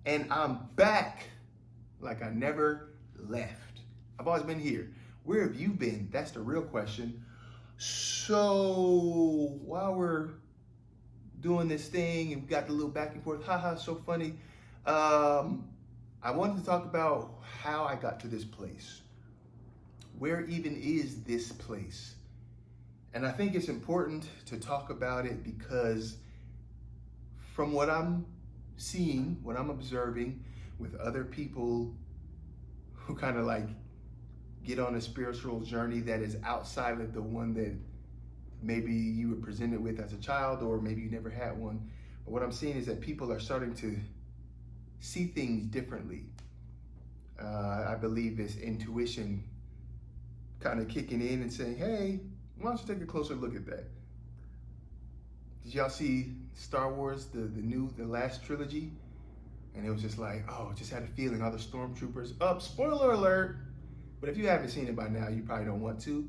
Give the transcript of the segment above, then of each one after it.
And I'm back like I never left. I've always been here. Where have you been? That's the real question. So while we're doing this thing and we got the little back and forth, haha, so funny. I wanted to talk about how I got to this place. Where even is this place? And I think it's important to talk about it because from what I'm seeing, what I'm observing with other people who kind of like get on a spiritual journey that is outside of the one that maybe you were presented with as a child, or maybe you never had one. But what I'm seeing is that people are starting to see things differently. I believe it's intuition kind of kicking in and saying, hey, why don't you take a closer look at that? Did y'all see Star Wars, the last trilogy? And it was just like, oh, just had a feeling, all the stormtroopers up, spoiler alert. But if you haven't seen it by now, you probably don't want to.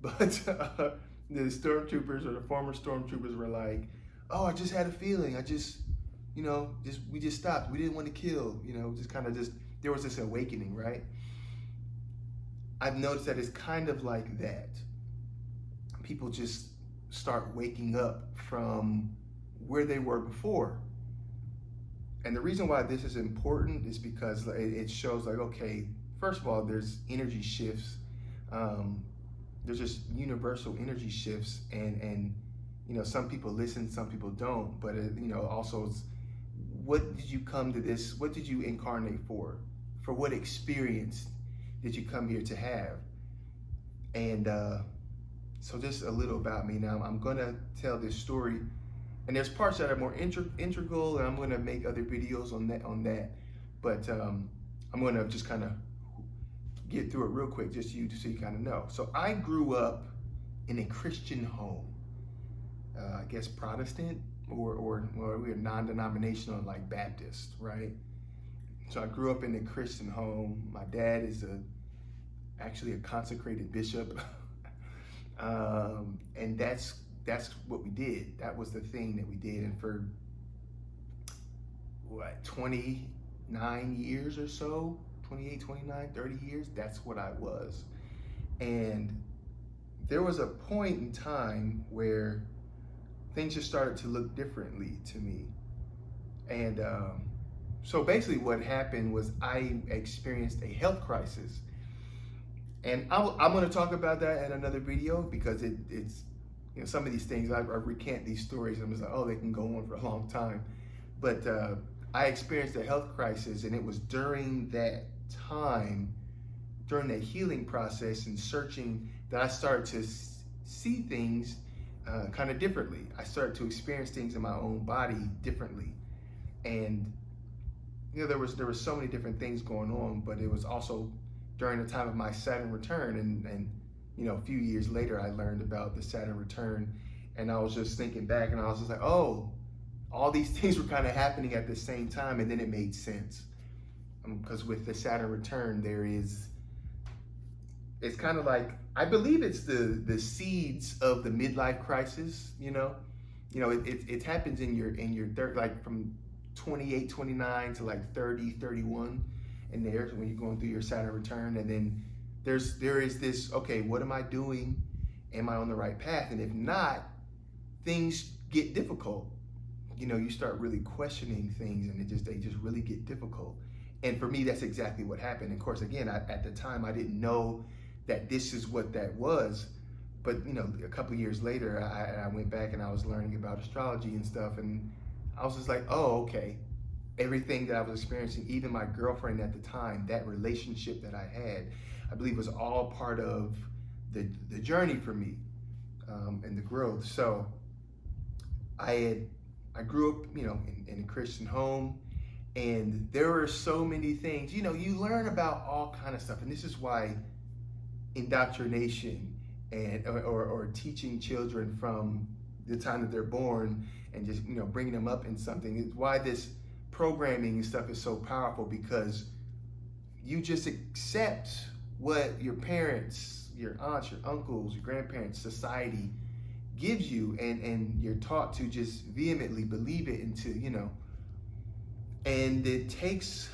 But the stormtroopers or the former stormtroopers were like, oh, I just had a feeling. We just stopped. We didn't want to kill, there was this awakening, right? I've noticed that it's kind of like that. People just start waking up from where they were before. And the reason why this is important is because it shows like, okay, first of all, there's energy shifts. There's just universal energy shifts, and some people listen, some people don't. But also, it's, what did you come to this? What did you incarnate for? For what experience did you come here to have? And so just a little about me. Now I'm gonna tell this story, and there's parts that are more integral, and I'm gonna make other videos on that. But I'm gonna just kind of get through it real quick, just so you kind of know. So I grew up in a Christian home, I guess Protestant, or we're non-denominational, like Baptist, right? So I grew up in a Christian home. My dad is actually a consecrated bishop, and that's what we did. That was the thing that we did, and for 29 years or so, 28, 29, 30 years, that's what I was. And there was a point in time where things just started to look differently to me. And so basically what happened was I experienced a health crisis. And I'm going to talk about that in another video, because it's some of these things, I recant these stories, I'm just like, oh, they can go on for a long time. But I experienced a health crisis, and it was during that time, during that healing process and searching, that I started to see things kind of differently. I started to experience things in my own body differently. And there was so many different things going on, but it was also during the time of my Saturn return, and a few years later I learned about the Saturn return, and I was just thinking back, and I was just like, oh, all these things were kind of happening at the same time, and then it made sense. Because with the Saturn return, it's kind of like, I believe it's the seeds of the midlife crisis. It happens in your third, like from 28, 29 to like 30, 31, and there's when you're going through your Saturn return. And then there is this, okay, what am I doing? Am I on the right path? And if not, things get difficult. You start really questioning things, and they just really get difficult. And for me, that's exactly what happened. Of course, again, at the time, I didn't know that this is what that was. But a couple of years later, I went back and I was learning about astrology and stuff, and I was just like, oh, okay. Everything that I was experiencing, even my girlfriend at the time, that relationship that I had, I believe was all part of the journey for me, and the growth. So I grew up, in a Christian home, and there were so many things. You learn about all kind of stuff, and this is why indoctrination and or teaching children from the time that they're born and just bringing them up in something is why this programming and stuff is so powerful, because you just accept what your parents, your aunts, your uncles, your grandparents, society gives you, and you're taught to just vehemently believe it into And it takes,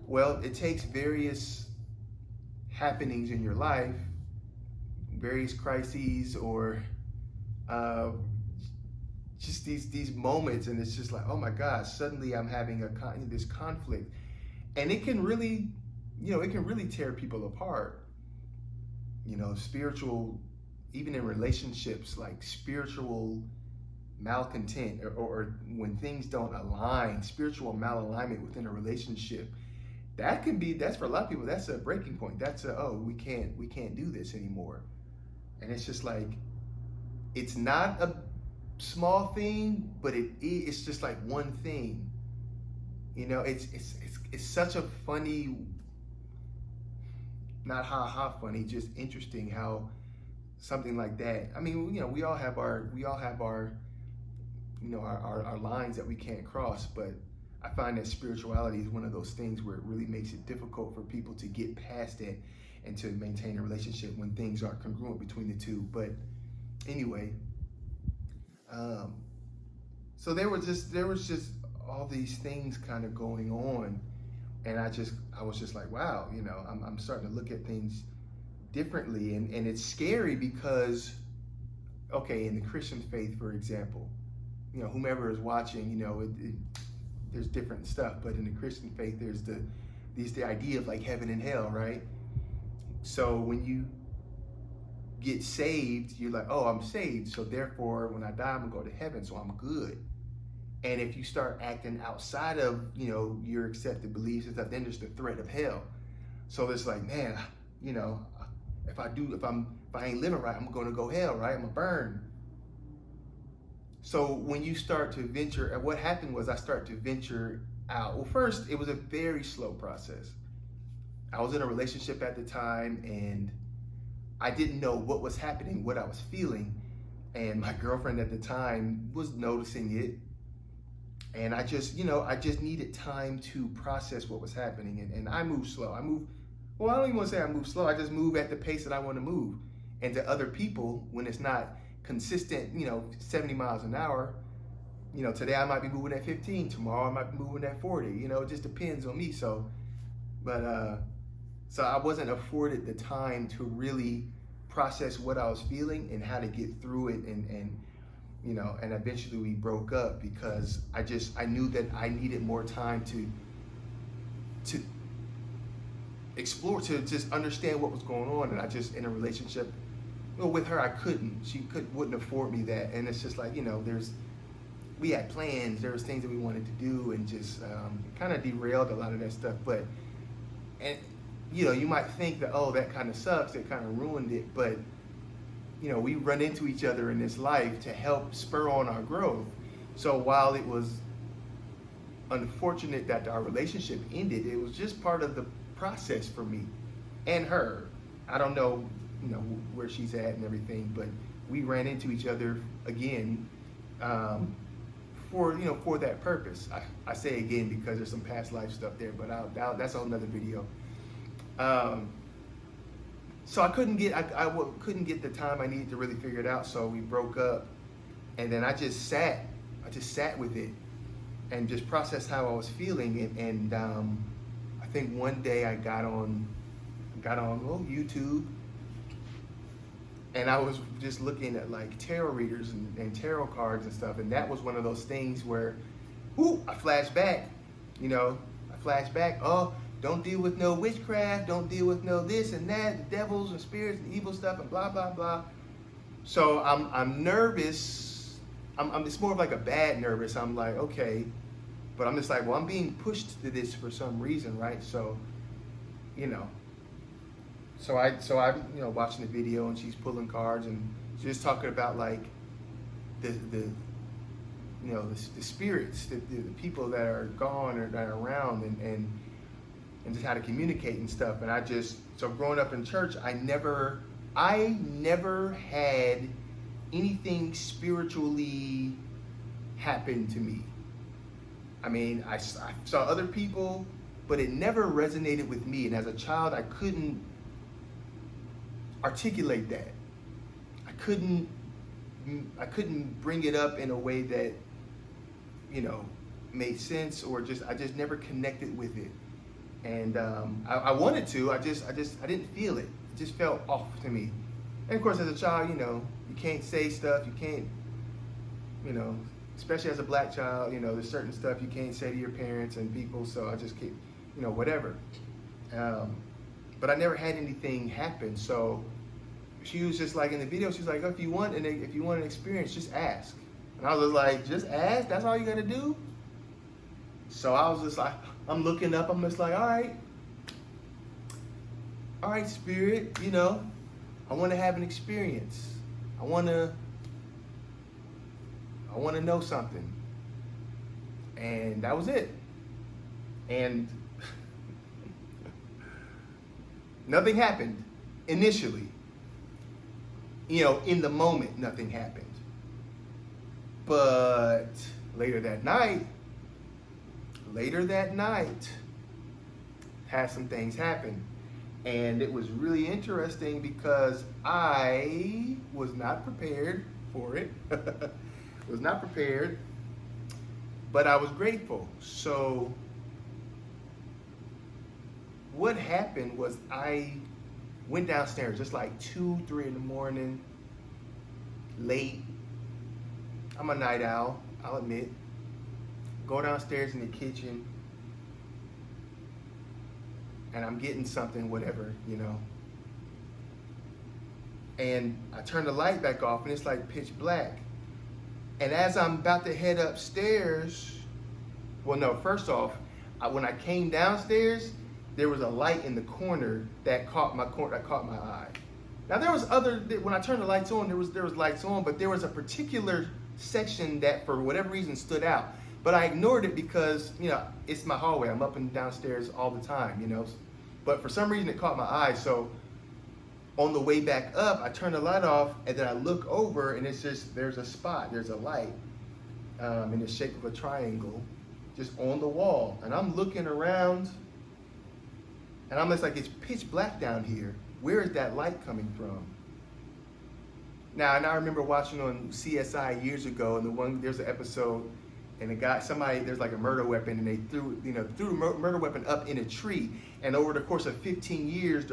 well, it takes various happenings in your life, various crises, or uh, just these moments, and it's just like, oh my gosh, suddenly I'm having this conflict, and it can really, it can really tear people apart. Spiritual, even in relationships, like spiritual malcontent, or when things don't align, spiritual malalignment within a relationship. That's for a lot of people, that's a breaking point. That's we can't do this anymore. And it's just like, it's not a small thing, but it's just like one thing. It's such a funny, not ha funny, just interesting how something like that. I mean, we all have our our lines that we can't cross, but I find that spirituality is one of those things where it really makes it difficult for people to get past it and to maintain a relationship when things aren't congruent between the two. But anyway, so there was just all these things kind of going on, and I was just like, wow, I'm starting to look at things differently, and it's scary because, okay, in the Christian faith, for example, whomever is watching, there's different stuff, but in the Christian faith, there's the idea of like heaven and hell, right? So when you get saved, you're like, oh, I'm saved, so therefore when I die, I'm gonna go to heaven, so I'm good. And if you start acting outside of your accepted beliefs and stuff, then there's the threat of hell. So it's like, man, if I ain't living right, I'm gonna go hell, right? I'm gonna burn. So when you start to venture, and what happened was I started to venture out. Well, first, it was a very slow process. I was in a relationship at the time, and I didn't know what was happening, what I was feeling. And my girlfriend at the time was noticing it. And I just needed time to process what was happening. And I moved slow. Well, I don't even want to say I move slow. I just move at the pace that I want to move. And to other people, when it's not consistent, 70 miles an hour, today I might be moving at 15, tomorrow I might be moving at 40, it just depends on me. So I wasn't afforded the time to really process what I was feeling and how to get through it. And eventually we broke up because I knew that I needed more time to explore, to just understand what was going on. And I just, in a relationship, with her, I couldn't. Wouldn't afford me that. And it's just like, we had plans, there was things that we wanted to do, and just kind of derailed a lot of that stuff. You might think that, oh, that kind of sucks, it kind of ruined it, but we run into each other in this life to help spur on our growth. So while it was unfortunate that our relationship ended, it was just part of the process for me and her. I don't know, where she's at and everything, but we ran into each other again for that purpose. I say again because there's some past life stuff there, but that's a whole nother video. So I couldn't get the time I needed to really figure it out. So we broke up, and then I just sat with it and just processed how I was feeling. And I think one day I got on YouTube, and I was just looking at like tarot readers and tarot cards and stuff. And that was one of those things where, I flashed back, oh, don't deal with no witchcraft, don't deal with no this and that, the devils and spirits and evil stuff and blah, blah, blah. So I'm nervous. It's more of like a bad nervous. I'm like, okay, but I'm just like, well, I'm being pushed to this for some reason, right? So, So I watching the video, and she's pulling cards, and she's just talking about like the spirits, the people that are gone or that are around, and just how to communicate and stuff. And so growing up in church, I never had anything spiritually happen to me. I mean, I saw other people, but it never resonated with me. And as a child, I couldn't articulate that. I couldn't bring it up in a way that made sense, or I just never connected with it. And I wanted to, I didn't feel it. It just felt off to me. And of course, as a child, you can't say stuff, you can't, especially as a black child, there's certain stuff you can't say to your parents and people, so I just keep, whatever. But I never had anything happen, so she was just like in the video, she's like, oh, if you want an experience, just ask. And I was like, just ask? That's all you gotta do? So I was just like, I'm looking up, I'm just like, all right, spirit, I want to have an experience. I want to know something. And that was it. And nothing happened initially. In the moment, nothing happened. But later that night, had some things happen. And it was really interesting because I was not prepared for it. Was not prepared, but I was grateful. So what happened was I went downstairs just like 2, 3 in the morning, late. I'm a night owl, I'll admit. Go downstairs in the kitchen, and I'm getting something, whatever, And I turn the light back off, and it's like pitch black. And as I'm about to head upstairs, well, no, first off, when I came downstairs, there was a light in the corner that caught my eye. Now when I turned the lights on, there was lights on, but there was a particular section that for whatever reason stood out. But I ignored it because, it's my hallway. I'm up and downstairs all the time, But for some reason it caught my eye. So on the way back up, I turn the light off, and then I look over, and it's just, there's a light in the shape of a triangle just on the wall. And I'm looking around, and I'm just like, it's pitch black down here. Where is that light coming from? Now, and I remember watching on CSI years ago, and there's an episode, and there's like a murder weapon, and they threw a murder weapon up in a tree, and over the course of 15 years,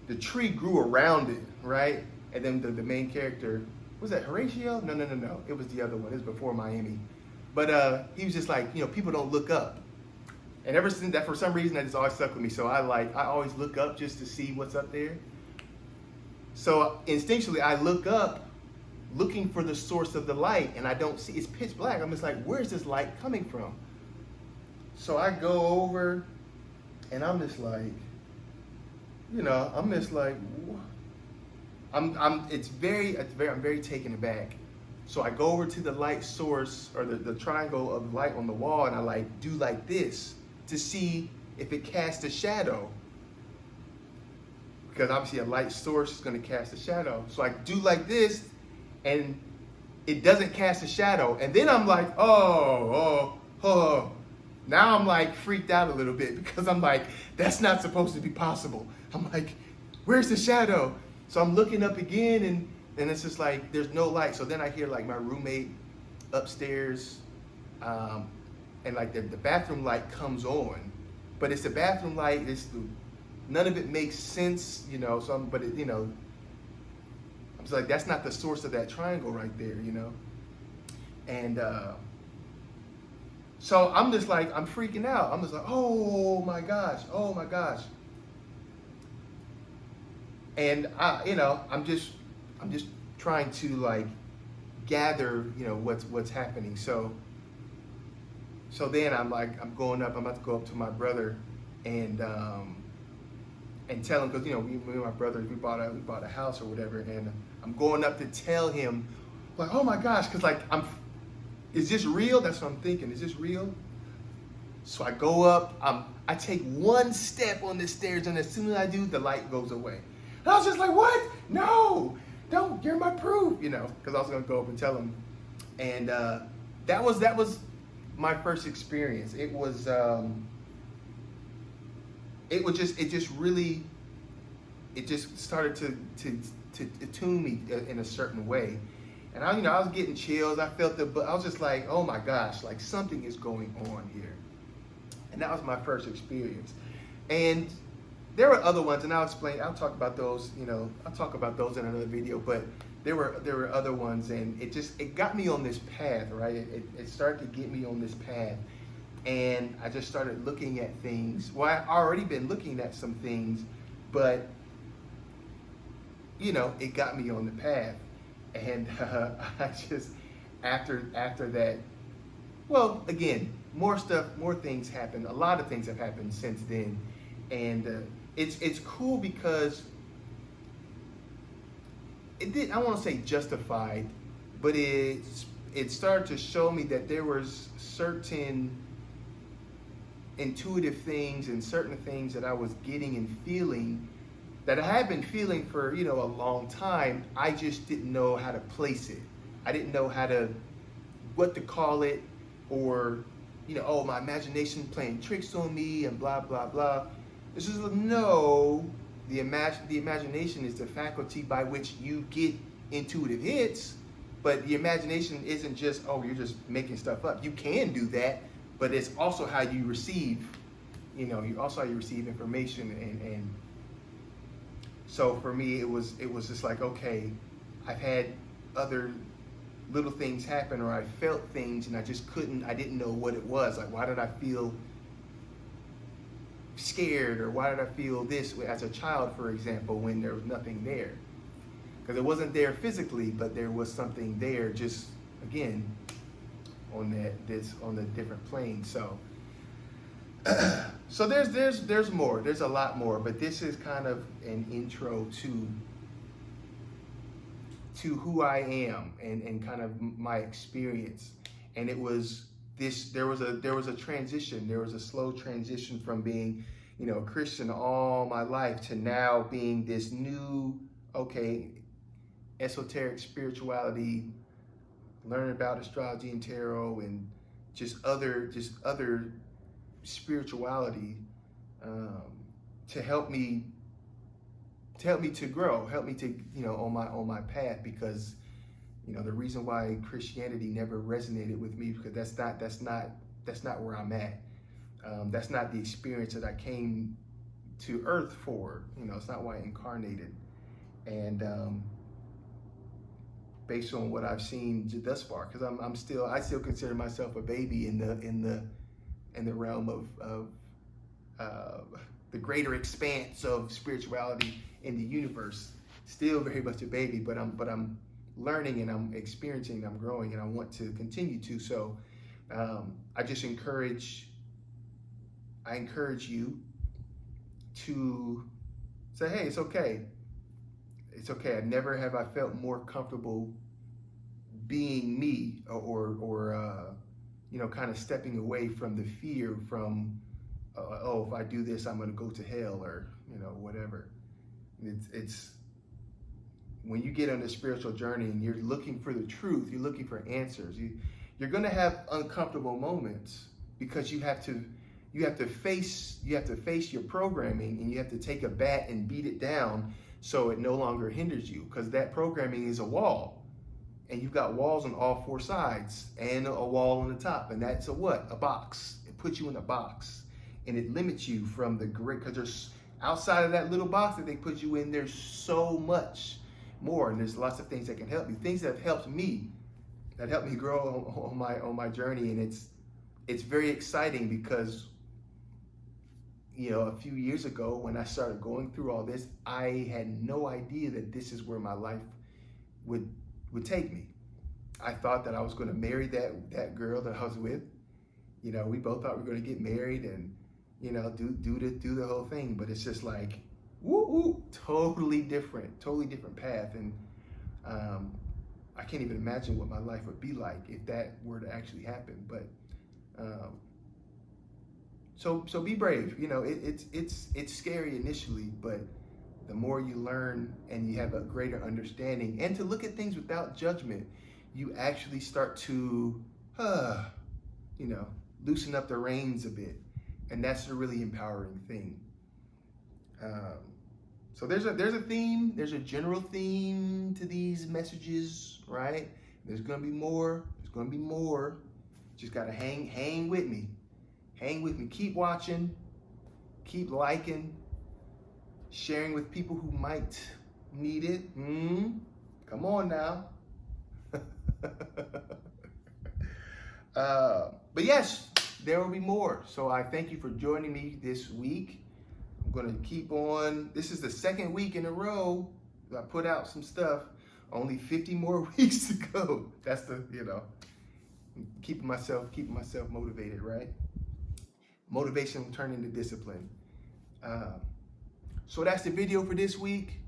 the tree grew around it, right? And then the main character, was that Horatio? No. It was the other one. It was before Miami. But he was just like, people don't look up. And ever since that, for some reason, that just always stuck with me. So I always look up just to see what's up there. So instinctually, I look up, looking for the source of the light, and I don't see, it's pitch black. I'm just like, where's this light coming from? So I go over, and I'm just like, I'm very taken aback. So I go over to the light source, or the triangle of light on the wall, and I do like this to see if it casts a shadow. Because obviously a light source is going to cast a shadow. So I do like this, and it doesn't cast a shadow. And then I'm like, oh. Now I'm like freaked out a little bit, because I'm like, that's not supposed to be possible. I'm like, where's the shadow? So I'm looking up again, and it's just like, there's no light. So then I hear like my roommate upstairs, and like the bathroom light comes on, but it's the bathroom light. None of it makes sense, So I'm just like, that's not the source of that triangle right there, And so I'm just like, I'm freaking out. I'm just like, oh my gosh. And I'm just trying to like gather, what's happening. So then I'm going up. I'm about to go up to my brother and tell him, because me and my brother, we bought a house or whatever, and I'm going up to tell him, like, oh my gosh, because like is this real? That's what I'm thinking. Is this real? So I go up. I take one step on the stairs, and as soon as I do, the light goes away. And I was just like, what? No, don't. You're my proof, because I was gonna go up and tell him. And that was my first experience. It just started to attune me in a certain way. And I was getting chills. I felt but I was just like, oh my gosh, like something is going on here. And that was my first experience. And there were other ones, and I'll talk about those, I'll talk about those in another video, but there were other ones, and it got me on this path, right? It started to get me on this path. And I just started looking at things. Well, I already been looking at some things, but it got me on the path. And I just, after that, well, again, more things happened. A lot of things have happened since then. And it's cool because I don't want to say justified, but it started to show me that there was certain intuitive things and certain things that I was getting and feeling that I had been feeling for a long time. I just didn't know how to place it. I didn't know what to call it, or oh, my imagination playing tricks on me and blah blah blah. This is no. The imagination is the faculty by which you get intuitive hits, but the imagination isn't just, oh, you're just making stuff up. You can do that, but it's also how you receive, how you receive information. And so for me, it was just like, okay, I've had other little things happen, or I felt things and I didn't know what it was. Like, why did I feel scared, or why did I feel this as a child, for example, when there was nothing there? Because it wasn't there physically, but there was something there, just again on the different plane. So so there's more. There's a lot more, but this is kind of an intro to who I am and kind of my experience. And it was there was a transition. There was a slow transition from being, a Christian all my life to now being this new, esoteric spirituality, learning about astrology and tarot and just other spirituality to help me to grow, help me to on my path, because the reason why Christianity never resonated with me, because that's not where I'm at. That's not the experience that I came to Earth for. It's not why I incarnated. And based on what I've seen thus far, because I still consider myself a baby in the realm of the greater expanse of spirituality in the universe. Still very much a baby, but I'm learning and I'm experiencing and I'm growing, and I want to continue to. So I encourage you to say, hey, it's okay. It's okay. Never have I felt more comfortable being me, or kind of stepping away from the fear from, oh, if I do this, I'm going to go to hell, or whatever. It's when you get on a spiritual journey and you're looking for the truth, you're looking for answers. You're going to have uncomfortable moments, because you have to face your programming, and you have to take a bat and beat it down so it no longer hinders you, because that programming is a wall, and you've got walls on all four sides and a wall on the top, and that's a box. It puts you in a box, and it limits you from the great, because there's outside of that little box that they put you in, there's so much more, and there's lots of things that can help you, things that have helped me grow on my journey. And it's very exciting, because a few years ago when I started going through all this, I had no idea that this is where my life would take me. I thought that I was going to marry that girl that I was with. We both thought we were going to get married and do the whole thing, but it's just like totally different path. And I can't even imagine what my life would be like if that were to actually happen. But so be brave. It's scary initially, but the more you learn and you have a greater understanding, and to look at things without judgment, you actually start to loosen up the reins a bit. And that's a really empowering thing. So there's a theme, there's a general theme to these messages, right? There's gonna be more. There's gonna be more. Just gotta hang with me. Hang with me. Keep watching. Keep liking. Sharing with people who might need it. Come on now. But yes, there will be more. So I thank you for joining me this week. I'm going to keep on. This is the second week in a row that I put out some stuff. Only 50 more weeks to go. That's the, keeping myself motivated, right? Motivation will turn into discipline. So that's the video for this week.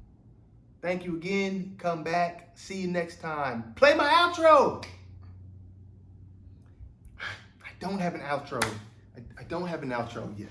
Thank you again. Come back. See you next time. Play my outro. I don't have an outro. I don't have an outro yet.